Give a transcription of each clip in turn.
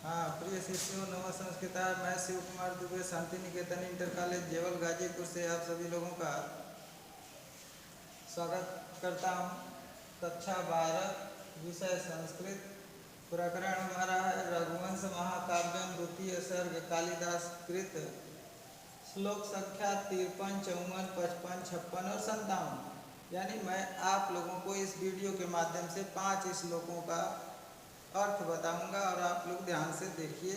हाँ, प्रिय शिष्यों, नमः संस्कृता। मैं शिव कुमार दुबे शांति निकेतन इंटर कॉलेज जेवल गाजीपुर से आप सभी लोगों का स्वागत करता हूँ। कक्षा 12 विषय संस्कृत। प्रकरण हमारा है रघुवंश महाकाव्यम द्वितीय सर्ग कालिदास कृत। श्लोक संख्या 53, 54, 55, 56 और 57। यानी मैं आप लोगों को इस वीडियो के माध्यम से 5 श्लोकों का अर्थ बताऊंगा और आप लोग ध्यान से देखिए।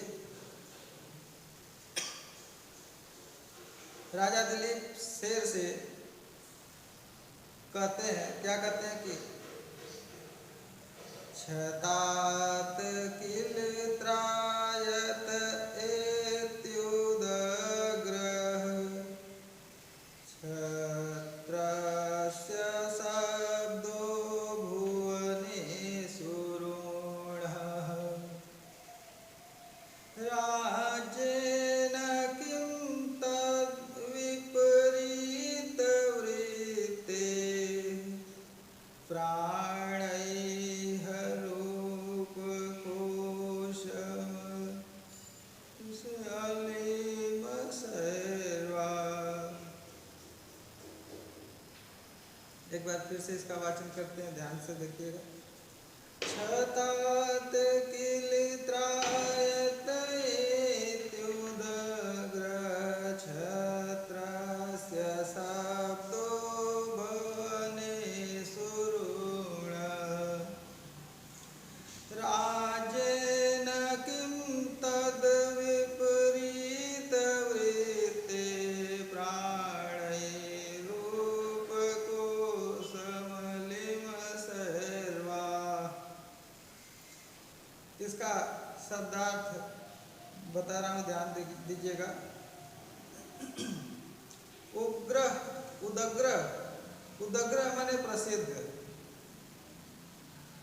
राजा दिलीप शेर से कहते हैं, क्या कहते हैं कि छतात किल त्रायत एत्युदग्रह छत्रस्य शब्दो भुवनेषु रूढः राज्येन किं तद्विपरीतवृत्ते प्राणैः रूपकोशमलिमसर्वा। एक बार फिर से इसका वाचन करते हैं, ध्यान से देखिएगा। छतात किल त्रायत एत्युदग्रः छत्रस्य शब्दो भुवनेषु रूढः राज्येन किं तद्विपरीतवृत्ते प्राणैरूपकोशमलिमसर्वा। इसका शब्दार्थ बता रहा हूँ, ध्यान दीजिएगा। उग्र उदग्र, उदग्र माने प्रसिद्ध,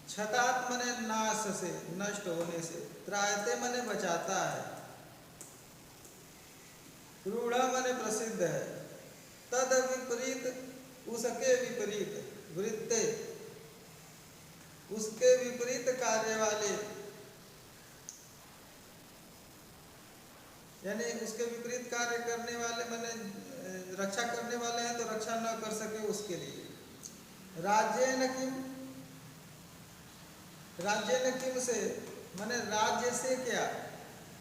छतात माने नाश से, नष्ट होने से, त्रायते माने बचाता है, रूढ़ माने प्रसिद्ध है, तद विपरीत उसके विपरीत, वृत्ते उसके विपरीत कार्य वाले, यानी उसके विपरीत कार्य करने वाले माने रक्षा करने वाले हैं तो रक्षा न कर सके उसके लिए। राज्येन किम, राज्येन किम से माने राज्य से क्या,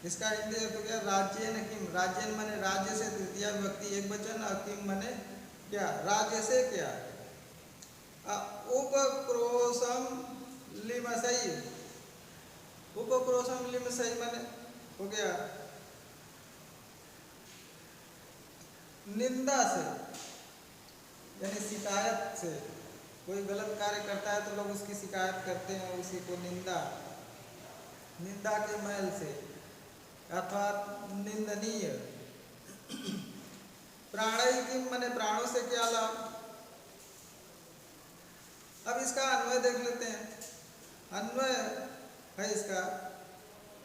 इसका हिंदी अर्थ क्या, राज्येन किम, राज्येन माने राज्य से तृतीया विभक्ति एक वचन, और किम माने क्या, राज्य से क्या। उपक्रोशम लिमसई, उपक्रोशम लिमसई माने हो गया निंदा से, यानी शिकायत से। कोई गलत कार्य करता है तो लोग उसकी शिकायत करते हैं, उसी को निंदा, निंदा के मैल से अर्थात निंदनीय। प्राणै किम माने प्राणों से क्या लाभ। अब इसका अन्वय देख लेते हैं। अन्वय है इसका,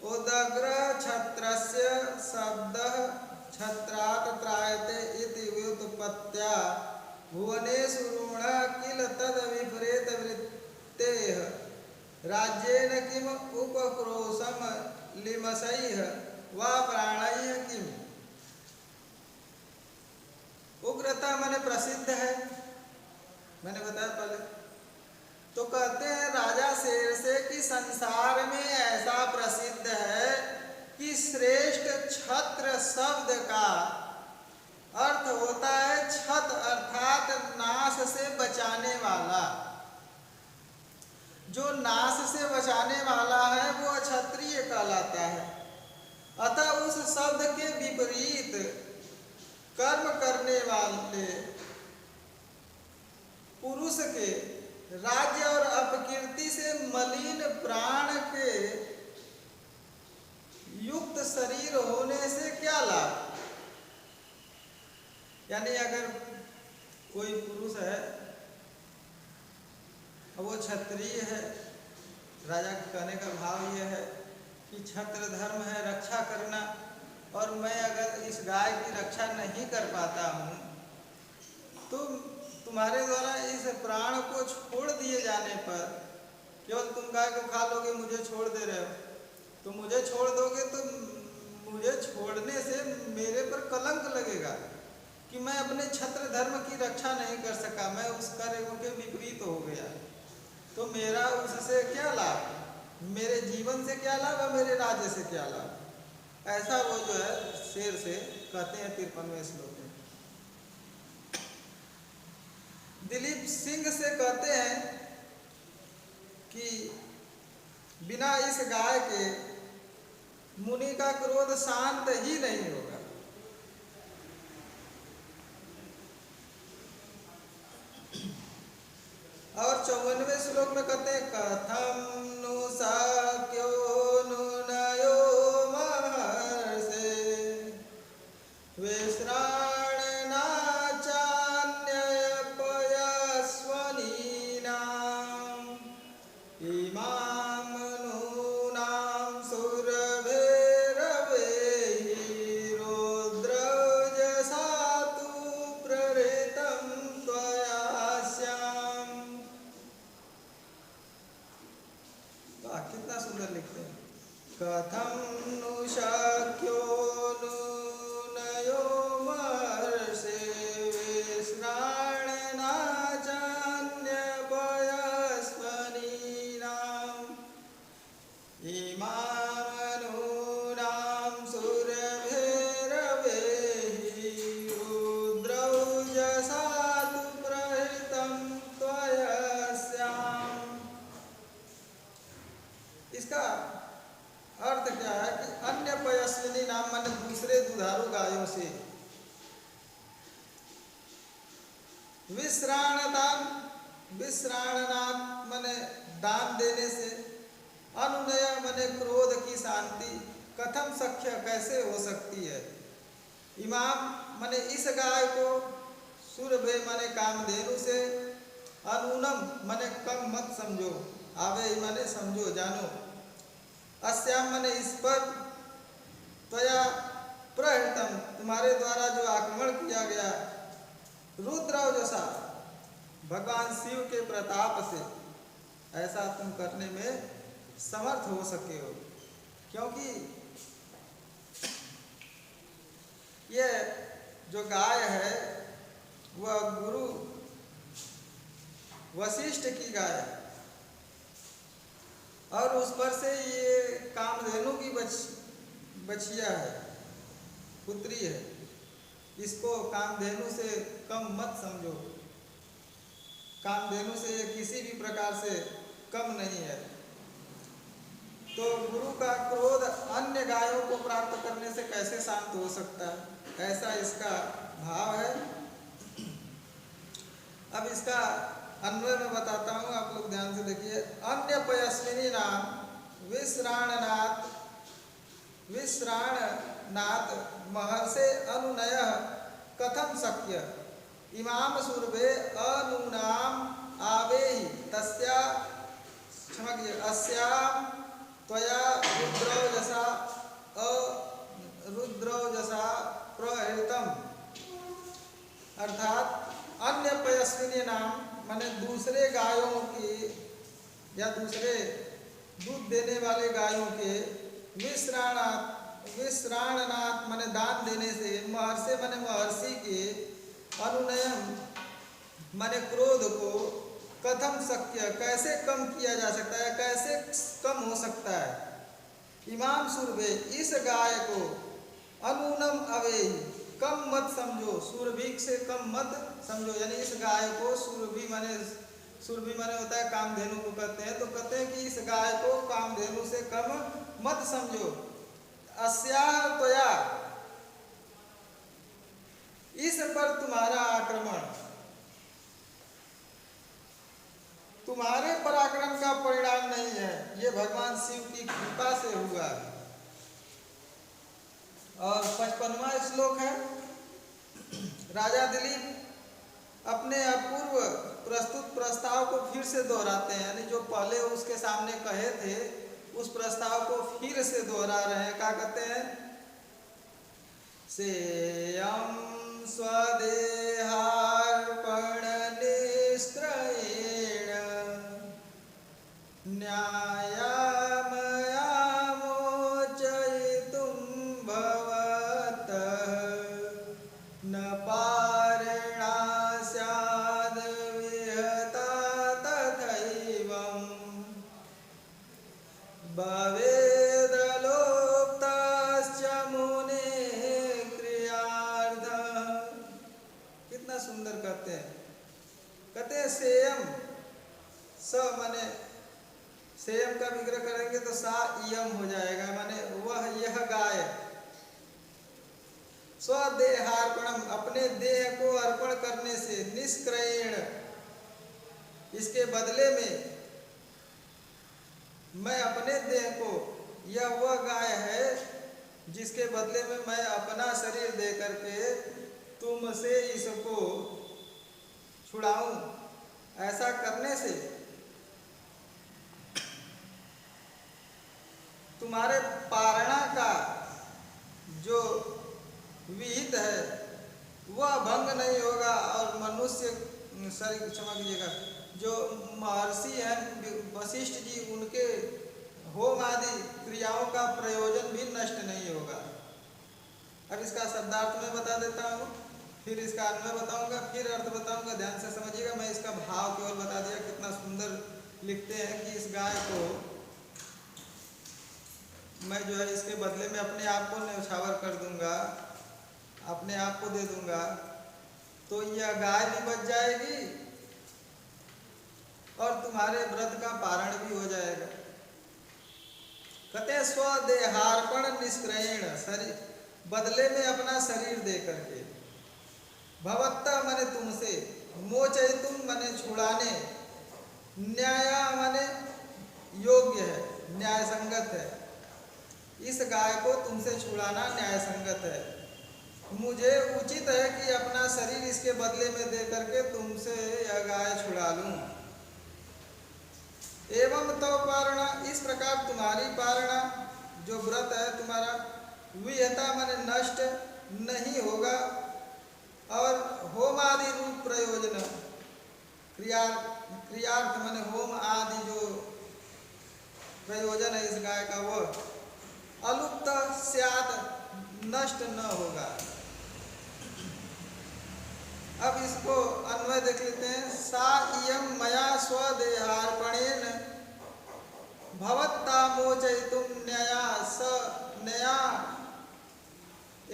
उदग्र छत्रस्य शब्दः छत्रात् त्रायते इति व्युत्पत्त्या भुवनेषु रूढः किल तद् विपरीतवृत्तेः राज्येन किम उपक्रोशम लिमसैः वा प्राणैः किम। उग्रता माने प्रसिद्ध है, मैंने बताया पहले। तो कहते हैं राजा शेर से कि संसार में ऐसा प्रसिद्ध है कि श्रेष्ठ छत्र शब्द का अर्थ होता है छत, अर्थात नाश से बचाने वाला। जो नाश से बचाने वाला है वो क्षत्रिय कहलाता है। अतः उस शब्द के विपरीत कर्म करने वाले पुरुष के राज्य और अपकीर्ति से मलिन प्राण के युक्त शरीर होने से क्या लाभ। यानी अगर कोई पुरुष है, वो क्षत्रिय है, राजा के कहने का भाव यह है कि छत्र धर्म है रक्षा करना, और मैं अगर इस गाय की रक्षा नहीं कर पाता हूँ तो तुम्हारे द्वारा इस प्राण को छोड़ दिए जाने पर, केवल तुम गाय को खा लोगे, मुझे छोड़ दे रहे हो, तो मुझे छोड़ दोगे करोगे तो मुझे छोड़ने से मेरे पर कलंक लगेगा कि मैं अपने छत्र धर्म की रक्षा नहीं कर सका, मैं उस कार्य के विपरीत हो गया, तो मेरा उससे क्या लाभ, मेरे जीवन से क्या लाभ और मेरे राज्य से क्या लाभ। ऐसा वो जो है शेर से कहते हैं 53वें श्लोक में। दिलीप सिंह से कहते हैं कि बिना इस गाय के मुनि का क्रोध शांत ही नहीं होगा। और 54वें श्लोक में कहते हैं कथम नु साक्यो नु नयो महर्षे विश्राणना चान्यपयस्वनीनाम् इमाम नूनां सुरभिरवेहि रुद्रौजसा तु प्रहृतं त्वया स्याम्। वाह, कितना सुंदर लिखते हैं। कथम नु शक्यो नु नयो महर्षे विश्राणना चान्यपयस्वनीनाम् इमामनूनां सुरभिरवेहि रुद्रौजसा तु प्रहृतं त्वया स्याम्। इसका अर्थ क्या है कि अन्य पयस्विनी नाम माने दूसरे दुधारू गायों से, विश्राणनाथ माने दान देने से, अनुनय माने क्रोध की शांति, कथम सख्य कैसे हो सकती है, इमाम माने इस गाय को, सुरभे माने कामधेनु से, अनुनम माने कम मत समझो, आवे माने समझो जानो, अस्याम माने इस पर, त्वया प्रहृतम तुम्हारे द्वारा जो आक्रमण किया गया, रुद्रौजसा भगवान शिव के प्रताप से ऐसा तुम करने में समर्थ हो सके हो, क्योंकि ये जो गाय है वह गुरु वशिष्ठ की गाय है और उस पर से ये कामधेनु की बछिया है, पुत्री है। इसको कामधेनु से कम मत समझो, कामधेनु से ये किसी भी प्रकार से कम नहीं है। तो गुरु का क्रोध अन्य गायों को प्राप्त करने से कैसे शांत हो सकता है, ऐसा इसका भाव है। अब इसका अन्वय में बताता हूँ, आप लोग ध्यान से देखिए। अन्य पयस्विनी नाम विश्राणनाथ महर्षे अनुनय कथम शक्य इमाम सुरभे अनुनाम आवेहि तस्या क्षमज्ञ अस्याम त्वया रुद्रौजसा प्रहृतम। अर्थात अन्य पयस्विनी नाम माने दूसरे गायों की या दूसरे दूध देने वाले गायों के, विश्राणनाथ माने दान देने से, महर्षि माने महर्षि के, अनुनयम माने क्रोध को, कथम शक्य कैसे कम किया जा सकता है, कैसे कम हो सकता है, इमाम सुरभे इस गाय को, अनुनम अवेहि कम मत समझो, सुरभि से कम मत समझो, यानी इस गाय को सुरभि माने होता है कामधेनु को कहते हैं, तो कहते हैं कि इस गाय को कामधेनु से कम मत समझो। अस्या त्वया इस पर तुम्हारा आक्रमण तुम्हारे पराक्रम का परिणाम नहीं है, ये भगवान शिव की कृपा से हुआ। और 55वां श्लोक है। राजा दिलीप अपने अपूर्व प्रस्तुत प्रस्ताव को फिर से दोहराते हैं, यानी जो पहले उसके सामने कहे थे उस प्रस्ताव को फिर से दोहरा रहे हैं। क्या कहते हैं? सेयं स्वदेहार्पण निष्क्रयेण न्यायामयामोचयितुं भवेदलोप्ताश्च मुने क्रियार्थ। कितना सुंदर कहते हैं, कहते हैं सेयम, स माने सेयम का विग्रह करेंगे तो सा इयम हो जाएगा, माने वह यह गाय स्वदेहार्पणम अपने देह को अर्पण करने से, निष्क्रयण इसके बदले में, मैं अपने देह को, यह वह गाय है जिसके बदले में मैं अपना शरीर दे करके तुमसे इसको छुड़ाऊं। ऐसा करने से तुम्हारे पारणा का जो विहित है वह भंग नहीं होगा, और मनुष्य शरीर, क्षमा कीजिएगा, जो महर्षि हैं वशिष्ठ जी, उनके होम आदि क्रियाओं का प्रयोजन भी नष्ट नहीं होगा। अब इसका शब्दार्थ मैं बता देता हूँ, फिर इसका अन्वय बताऊंगा, फिर अर्थ बताऊंगा, ध्यान से समझिएगा। मैं इसका भाव केवल बता दिया। कितना सुंदर लिखते हैं कि इस गाय को मैं जो है इसके बदले में अपने आप को न्यौछावर कर दूंगा, अपने आप को दे दूंगा, तो यह गाय भी बच जाएगी और तुम्हारे व्रत का पारण भी हो जाएगा। कहते स्वदेहार्पण निष्क्रयण, शरीर बदले में अपना शरीर दे करके, भवत्ता माने तुमसे, मोचयितुम माने छुड़ाने, न्याय माने योग्य है, न्याय संगत है। इस गाय को तुमसे छुड़ाना न्याय संगत है। मुझे उचित है कि अपना शरीर इसके बदले में दे करके तुमसे यह गाय छुड़ा लूं। एवं तो पारणा, इस प्रकार तुम्हारी पारणा जो व्रत है तुम्हारा, विहता माने नष्ट नहीं होगा, और होम आदि रूप प्रयोजन, क्रियार्थ माने होम आदि जो प्रयोजन है इस गाय का वो अलुप्त स्यात्, नष्ट न होगा। अब इसको अन्वय देख लेते हैं। सा इयं मया स्वदेहार्पणेन भवत्ता मोचयितुं न्यया स नया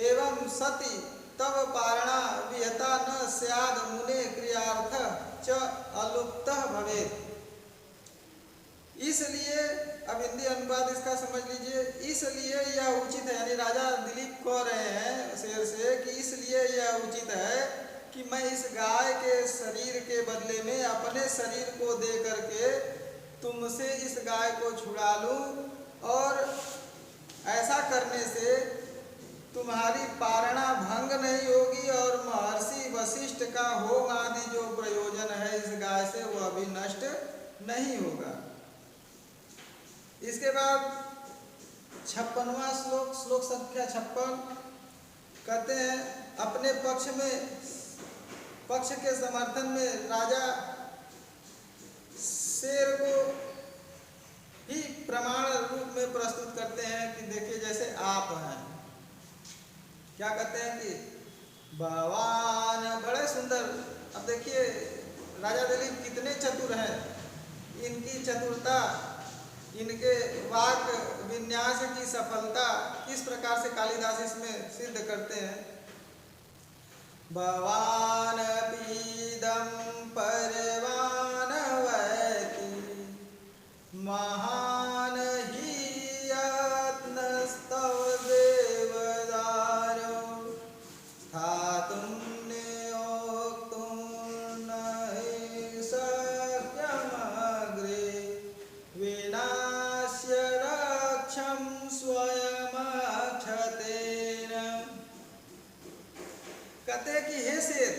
एवं सति तव पारणा विहता न स्याद मुने क्रियार्थ च अलुप्तः भवेत्। इसलिए, अब हिंदी अनुवाद इसका समझ लीजिए, इसलिए यह उचित है, यानी राजा दिलीप कह रहे हैं शेर से कि इसलिए यह उचित है कि मैं इस गाय के शरीर के बदले में अपने शरीर को दे करके तुमसे इस गाय को छुड़ा लूं, और ऐसा करने से तुम्हारी पारणा भंग नहीं होगी, और महर्षि वशिष्ठ का होम आदि जो प्रयोजन है इस गाय से वह भी नष्ट नहीं होगा। इसके बाद 56वां श्लोक, श्लोक संख्या 56, कहते हैं अपने पक्ष के समर्थन में राजा शेर को ही प्रमाण रूप में प्रस्तुत करते हैं कि देखिए जैसे आप हैं, क्या कहते हैं कि भगवान बड़े सुंदर। अब देखिए राजा दिलीप कितने चतुर हैं, इनकी चतुरता, इनके वाक विन्यास की सफलता किस प्रकार से कालिदास इसमें सिद्ध करते हैं। भवान पीदम परवानवति महान ही यत्नस्तव देवदारो स्थातुं नियोक्तुं नहि शक्यमग्रे विनाश्य रक्षं स्वयमक्षतेन। कहते हैं कि हे शेर,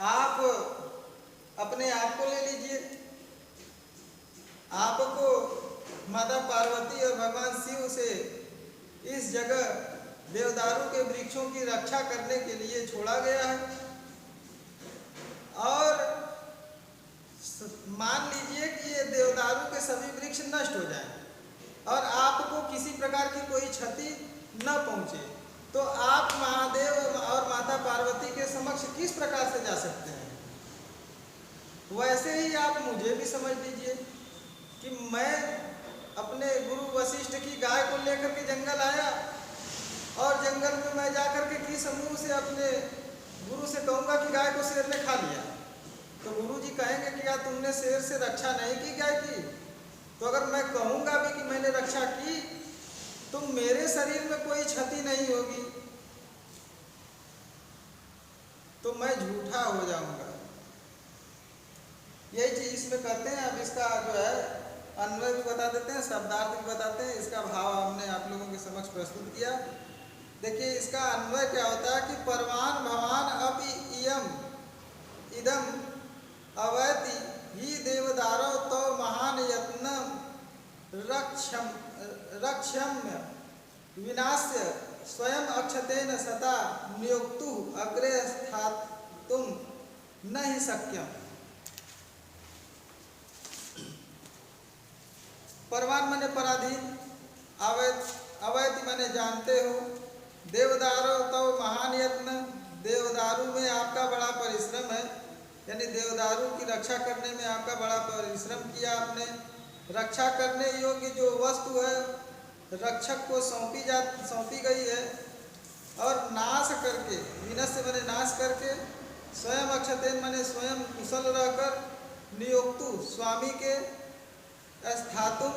आप अपने आप को ले लीजिए, आपको माता पार्वती और भगवान शिव से इस जगह देवदारू के वृक्षों की रक्षा करने के लिए छोड़ा गया है, और मान लीजिए कि ये देवदारू के सभी वृक्ष नष्ट हो जाएं और आपको किसी प्रकार की कोई क्षति न पहुंचे, तो आप महादेव और माता पार्वती के समक्ष किस प्रकार से जा सकते हैं। वैसे ही आप मुझे भी समझ लीजिए कि मैं अपने गुरु वशिष्ठ की गाय को लेकर के जंगल आया और जंगल में मैं जाकर के किस मुंह से अपने गुरु से कहूँगा कि गाय को शेर ने खा लिया, तो गुरु जी कहेंगे कि क्या तुमने शेर से रक्षा नहीं की गाय की? तो अगर मैं कहूँगा भी कि मैंने रक्षा की तो मेरे शरीर में कोई क्षति नहीं होगी, तो मैं झूठा हो जाऊंगा। यही चीज इसमें करते हैं। अब इसका जो है अन्वय भी बता देते हैं, शब्दार्थ भी बताते हैं। इसका भाव हमने आप लोगों के समक्ष प्रस्तुत किया। देखिए इसका अन्वय क्या होता है कि परवान भवान अपि इयम इदम अवैति ही देवदारो तो महान यत्न रक्षम्य विनाश्य स्वयं अक्षतेन सता नियोक्तु अग्रे स्थातुम न ही शक्यम। परवान माने पराधीन, अवैति माने जानते हो, देवदारो तो महान यत्न, देवदारू में आपका बड़ा परिश्रम है, यानी देवदारू की रक्षा करने में आपका बड़ा परिश्रम किया आपने। रक्षा करने योग्य जो वस्तु है रक्षक को सौंपी गई है, और नाश करके, विनश्य माने नाश करके, स्वयं अक्षतेन माने स्वयं कुशल रहकर, नियोक्तु स्वामी के, स्थातुम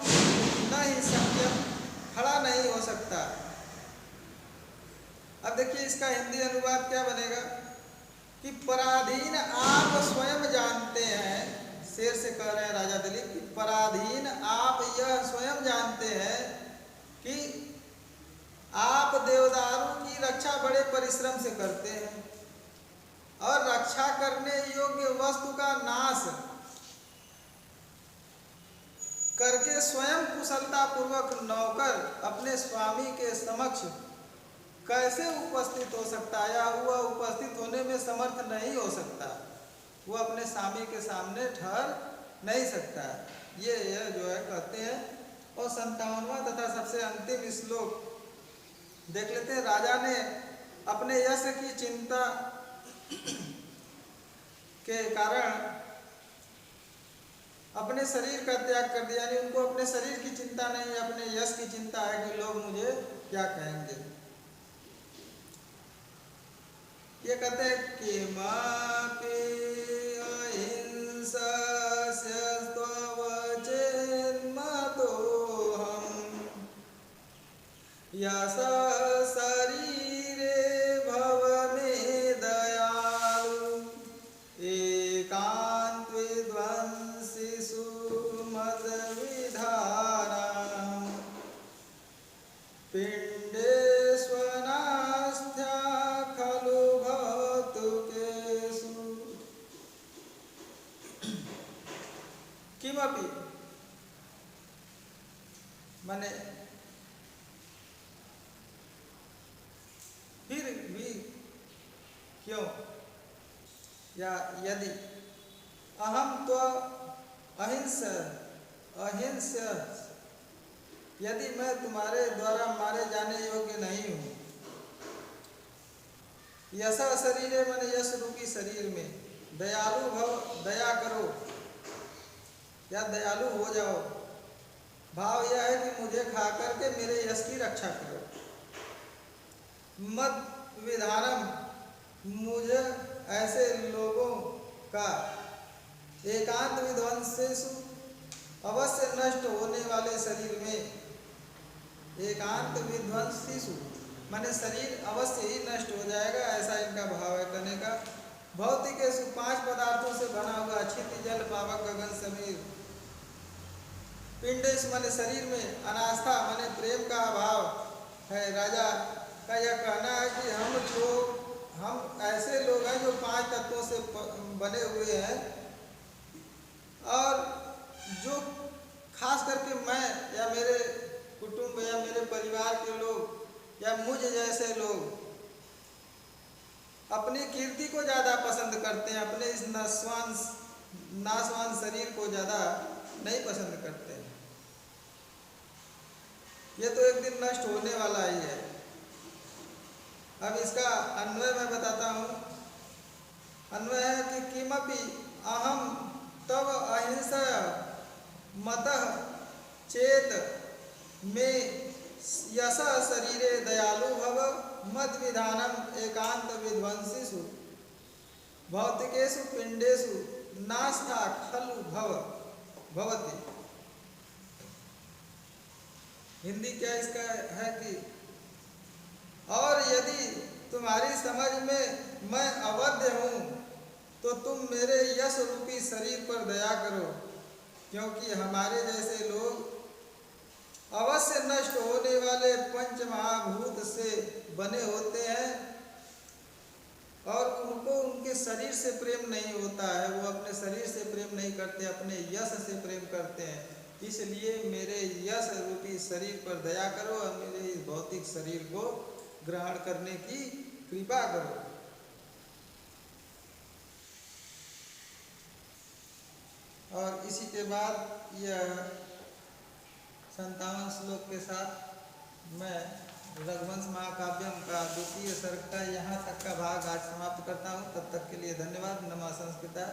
न ही शक्यम खड़ा नहीं हो सकता। अब देखिए इसका हिंदी अनुवाद क्या बनेगा कि पराधीन आप स्वयं जानते हैं, शेर से कह रहे हैं राजा दिलीप कि पराधीन आप यह स्वयं जानते हैं कि आप देवदारू की रक्षा बड़े परिश्रम से करते हैं, और रक्षा करने योग्य वस्तु का नाश करके स्वयं कुशलता पूर्वक नौकर अपने स्वामी के समक्ष कैसे उपस्थित हो सकता है, या वह उपस्थित होने में समर्थ नहीं हो सकता, वो अपने स्वामी के सामने ठहर नहीं सकता। ये जो है कहते हैं। और 57वां तथा सबसे अंतिम श्लोक देख लेते हैं। राजा ने अपने यश की चिंता के कारण अपने शरीर का त्याग कर दिया, यानी उनको अपने शरीर की चिंता नहीं, अपने यश की चिंता है कि लोग मुझे क्या कहेंगे। ये कहते हैं कि मापे अहिंसस्य त्ववचेन्मतोऽहं यश शरीरे भव मे दयालु एकांत विध्वंसिषु मदविधानां पिण्डेष्वनास्थ्या खलु भवतु केषु किमपि माने फिर भी क्यों, या यदि अहम तो अहिंस यदि मैं तुम्हारे द्वारा मारे जाने योग्य नहीं हूँ, यश शरीरे माने यश रूपी शरीर में, दयालु भव दया करो या दयालु हो जाओ, भाव यह है कि मुझे खा करके मेरे यश की रक्षा करो। मद विधानम मुझे ऐसे लोगों का एकांत विध्वंसेषु अवश्य नष्ट होने वाले शरीर में, एकांत विध्वंसिषु माने शरीर अवश्य ही नष्ट हो जाएगा, ऐसा इनका भाव है कहने का। भौतिकेषु 5 पदार्थों से बना हुआ क्षिति जल पावक गगन समीर, पिंडेश माने शरीर में, अनास्था माने प्रेम का अभाव है। राजा का यह कहना है कि हम ऐसे लोग हैं जो 5 तत्वों से बने हुए हैं, और जो खास करके मैं या मेरे कुटुंब या मेरे परिवार के लोग या मुझ जैसे लोग अपनी कीर्ति को ज़्यादा पसंद करते हैं, अपने इस नाशवान शरीर को ज़्यादा नहीं पसंद करते हैं। ये तो एक दिन नष्ट होने वाला ही है। अब इसका अन्वय मैं बताता हूँ। अन्वय है कि किमपि अहम तव अहिंसा मतः चेत में यश शरीरे दयालु भव मद विधानम एकांत विध्वंसीषु भौतिकेषु पिंडेषु नास्ता खलु भवति। हिंदी क्या इसका है कि और यदि तुम्हारी समझ में मैं अवध्य हूँ तो तुम मेरे यश रूपी शरीर पर दया करो, क्योंकि हमारे जैसे लोग अवश्य नष्ट होने वाले पंच महाभूत से बने होते हैं और उनको उनके शरीर से प्रेम नहीं होता है, वो अपने शरीर से प्रेम नहीं करते, अपने यश से प्रेम करते हैं। इसलिए मेरे यश रूपी शरीर पर दया करो और मेरे इस भौतिक शरीर को ग्रहण करने की कृपा करो। और इसी के बाद यह 57 श्लोक के साथ मैं रघुवंश महाकाव्यम का द्वितीय सर्ग का यहाँ तक का भाग आज समाप्त करता हूँ। तब तक के लिए धन्यवाद। नमः संस्कृता।